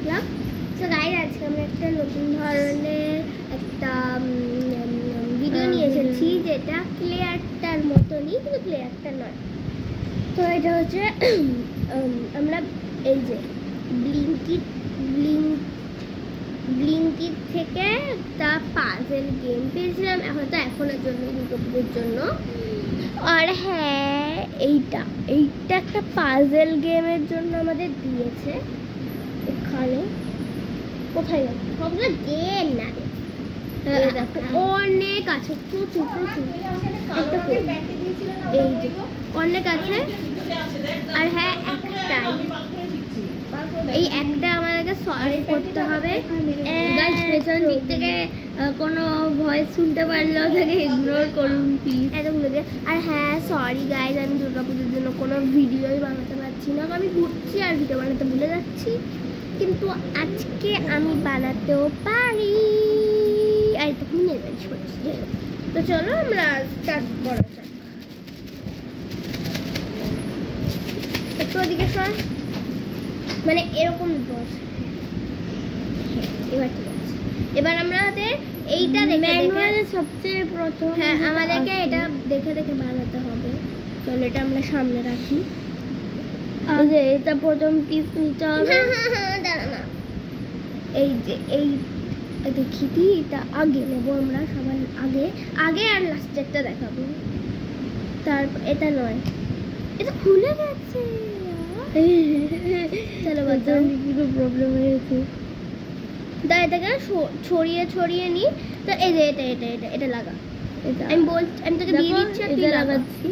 Club. তো guys আজকে আমরা একটা নতুন ধরনের একটা ভিডিও নিয়ে এসেছি, যেটা ক্লে আর্টটার মতনই, কিন্তু ক্লে আর্টটা নয়। তো এটা হচ্ছে আমরা এই যে ব্লিঙ্কিট থেকে একটা পাজেল গেম পেয়েছিলাম, এখনের জন্য, দুর্গাপুজোর জন্য। আর হ্যাঁ, এইটা একটা পাজেল গেমের জন্য আমাদের দিয়েছে। এখানে কোথায় গেছে সবগুলো গেম না, দেখো অনেক আছে, প্রচুর এই যে অনেক আছে। আর হ্যাঁ, এই একটা আমাদেরকে সলভ করতে হবে। পেছন দিক থেকে কোনো ভয়েস শুনতে পারলেও তাকে ইগনোর করুন প্লিজ, এতগুলোকে। আর হ্যাঁ, সরি গাইজ, আমি দুর্গাপুজোর জন্য কোনো ভিডিওই বানাতে পারছি না, আমি ঘুরছি আর ভিডিও বানাতে ভুলে যাচ্ছি। কিন্তু আজকে আমি বানাতেও পারি, আর তখন নির্বাচন করছি। তো চলো আমরা স্টার্ট করা যাক। একটু ওদিকে সর, মানে এরকম বস। এবার ঠিক আছে, এবার আমাদের এইটা দেখে সবচেয়ে প্রথম, হ্যাঁ আমাদেরকে এটা দেখে দেখে বানাতে হবে। চলো এটা আমরা সামনে রাখি। এটা প্রথম পিস নিতে হবে। দাঁড়া না, এই যে এই দেখি এটা আগে নেবো আমরা, সবার আগে আর লাস্টেরটা দেখাবো। তারপর এটা নয়, এটা খুলে গেছে। চলো বাচ্চার কিছু প্রবলেম হয়েছে, তাই এটাকে ছড়িয়ে নি। তো এই যে এটা লাগা, আমি তোকে দিয়ে দিচ্ছি, তুই লাগাচ্ছি।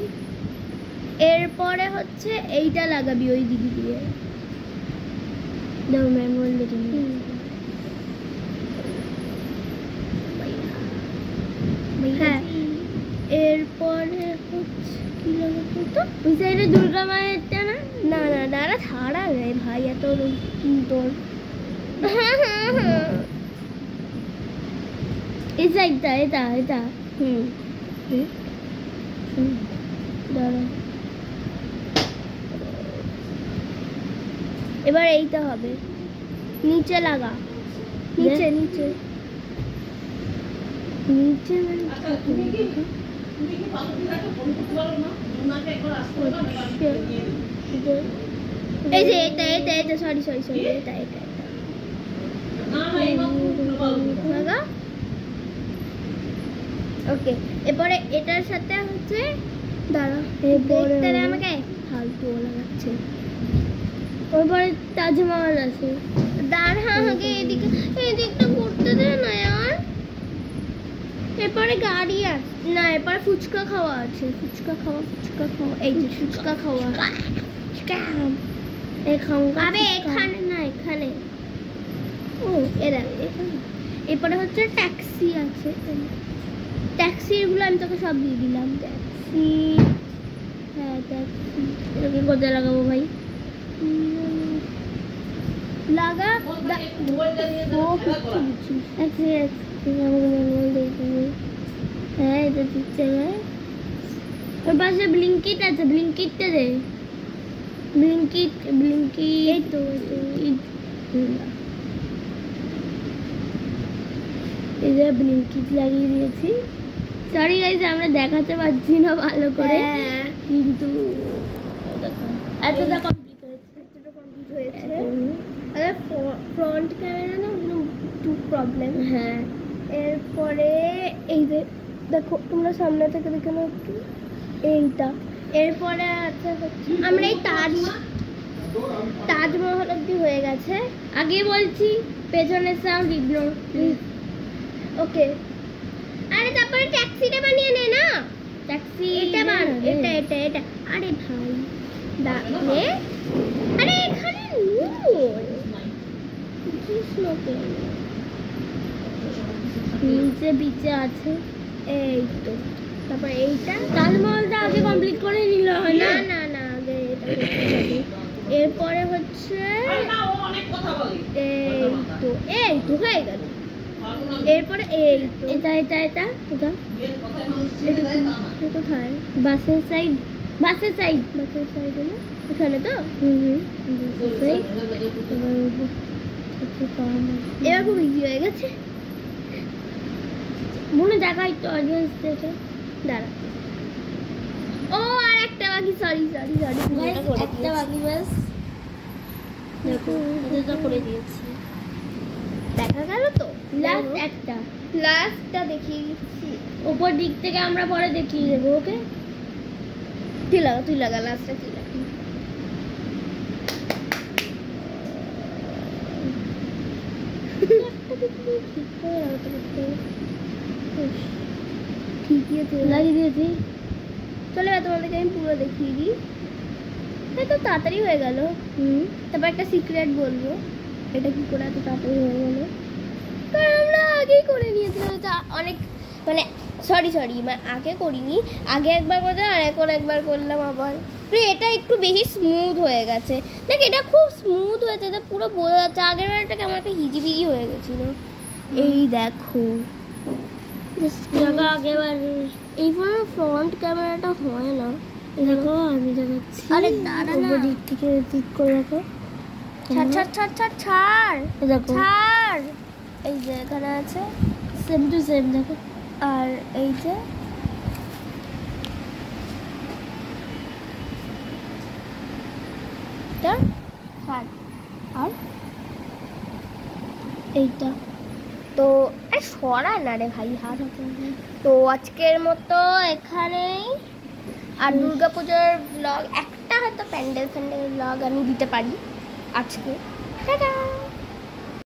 এরপরে হচ্ছে এইটা লাগাবি ওই দিদি দিয়ে। দেখো ম্যাম বললে তুমি। হ্যাঁ, এরপরে হচ্ছে কি লাগাবো, তো ওই সাইডে দুর্গা মায়েরটা না। না না দাঁড়া, ছাড়া নেই ভাই, এত তোর। এই সাইডটা, এটা দাঁড়া। এবার এইটা হবে, নিচে লাগা, নিচে এই যে এটা সরি এটা লাগা। ওকে, এরপরে এটার সাথে হচ্ছে, দাঁড়া দেখতে আমাকে ফালতু লাগাচ্ছে। ওরপরে তাজমহল আছে, দাঁড়া আগে এদিকটা করতে দে না यार। এরপরে গাড়ি আছে না, এরপরে ফুচকা খাওয়া আছে, ফুচকা খাওয়া এই যে ফুচকা খাওয়া। এখানে না, এখানে। ও এরপরে হচ্ছে ট্যাক্সি আছে, ট্যাক্সিগুলো আমি তোকে সব দিয়ে দিলাম। ট্যাক্সি, হ্যাঁ ট্যাক্সি। এটাকে কোথায় লাগাবো ভাই? লাগা। হ্যাঁ এটা দিচ্ছে। ওর পাশে ব্লিঙ্কিট আছে, ব্লিঙ্কিটটা দে। ব্লিঙ্কিট এই তো এই যে ব্লিঙ্কিট লাগিয়ে দিয়েছি। সরি গাইস, আমরা দেখাতে পারছি না ভালো করে, কিন্তু এতটা কমপ্লিট হয়েছে। আরে ফ্রন্ট ক্যামেরা না একটু প্রবলেম। হ্যাঁ, এরপরে এই যে দেখো, তোমরা সামনে থেকে দেখে নাও একটু এইটা। এরপরে আছে হচ্ছে আমরা এই তাজমহল অব্দি হয়ে গেছে। আগে বলছি পেছনের সাউন্ড ইগনোর প্লিজ। ওকে, আরে তারপরে ট্যাক্সিটা বানিয়ে নে না, ট্যাক্সি এটা এটা। আরে ভাই দাঁড়ে, আরে এখানে নিচে বিচে আছে। এই তো, তারপর এইটা তাজমহলটা আগে কমপ্লিট করে নিল হয় না? না আগে এটা। এরপরে হচ্ছে এই তো হয়ে গেল। এরপরে এই তো এটা কোথায়? বাসের সাইড এখানে তো। এবার খুব ইজি হয়ে গেছে। মনে দেখাই তো অডিয়েন্স দেখে। দাঁড়া, ও আর একটা বাকি, সরি সরি সরি, একটা বাকি ব্যাস। দেখো এটা করে দিয়েছি, দেখা গেল তো। লাস্ট একটা, লাস্টটা দেখিয়ে দিচ্ছি। উপর দিক থেকে আমরা পরে দেখিয়ে দেবো। ওকে, তুই লাগা লাস্টটা তুই লাগা। ঠিকই আছে, লাগিয়ে দিয়েছি। চলে এবার তোমাদেরকে আমি পুরো দেখিয়ে দিই। তো তাড়াতাড়ি হয়ে গেল। তারপর একটা সিক্রেট বলবো। এটা কি করে এত তাড়াতাড়ি হয়ে গেল? কারণ আমরা আগেই করে নিয়েছিলাম। এটা অনেক মানে সরি আগে করিনি, আগে একবার করে আর এখন একবার করলাম আবার। এটা একটু বেশি স্মুথ হয়ে গেছে। দেখ এটা খুব স্মুথ হয়েছে, এটা পুরো বোঝা যাচ্ছে। আগের বারটা কেমন একটা হিজিবিজি হয়ে গেছিল। এই দেখো, আগেবার এই ফোনের ফ্রন্ট ক্যামেরাটা হয় না। দেখো আমি দেখাচ্ছি। আরে দাঁড়া না, দিক থেকে ঠিক করে রাখো। ছাড় দেখো, ছাড়। এই যে এখানে আছে সেম টু সেম দেখো। আর এই যে আর এইটা তো সরা না রে ভাই, হাত হাতে। তো আজকের মতো এখানেই। আর দুর্গাপূজার ব্লগ একটা হয়তো প্যান্ডেল ব্লগ আমি দিতে পারি আজকে। টাটা।